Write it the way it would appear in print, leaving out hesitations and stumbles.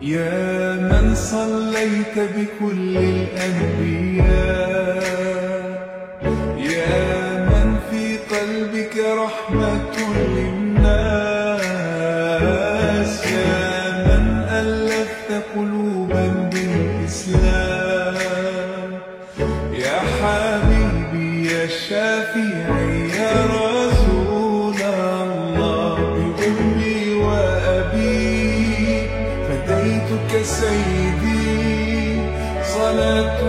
يا من صليت بكل الأنبياء، يا من في قلبك رحمة للناس، يا من ألفت قلوبا بالإسلام، يا حبيبي يا شافعي يا رسول الله، بأمي وأبي فديتك سيدي، صلاة